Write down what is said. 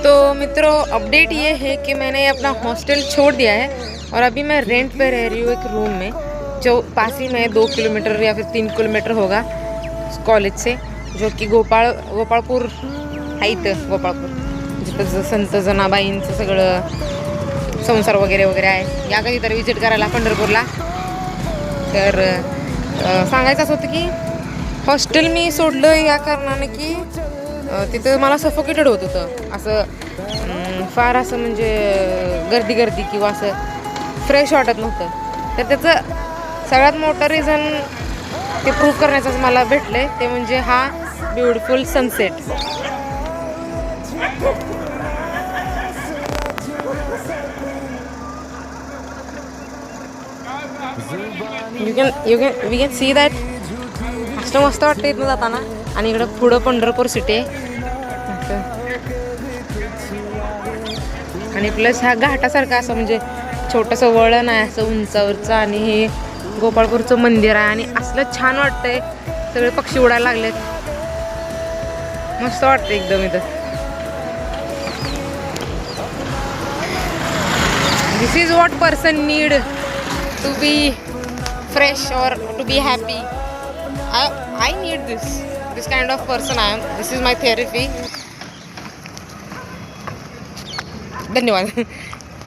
तो मित्रों, अपडेट ये है कि मैंने अपना हॉस्टल छोड़ दिया है और अभी मैं रेंट पे रह रही हूँ एक रूम में, जो पास ही में 2 किलोमीटर या फिर 3 किलोमीटर होगा कॉलेज से, जो की गोपाळपूर आहे. इथं गोपाळपूर जिथं संत जनाबाईंचं सगळं संसार वगैरे वगैरे आहे. या कधीतरी विजिट करायला पंढरपूरला. तर सांगायचं असं होतं की हॉस्टेल मी सोडलं या कारणाने की तिथं मला सफोकेटेड होत होतं. असं फार असं म्हणजे गर्दी किंवा असं फ्रेश वाटत नव्हतं. तर त्याचं सगळ्यात मोठं रिझन ते प्रूव्ह करण्याचंच मला भेटलं ते म्हणजे हा beautiful sunset. We can see that. मस्त वाटतं इथनं जाताना. आणि इकडं पुढं पंढरपूर सिटी आहे. आणि प्लस हा घाटासारखा असं म्हणजे छोटंसं वळण आहे असं उंचावरचं. आणि हे गोपाळपूरचं मंदिर आहे. आणि असलं छान वाटतंय. सगळे पक्षी उडायला लागलेत. मस्त वाटतं एकदम इथं. This is what person need to be fresh और to be happy. I need this kind of person I am. This is my therapy. धन्यवाद.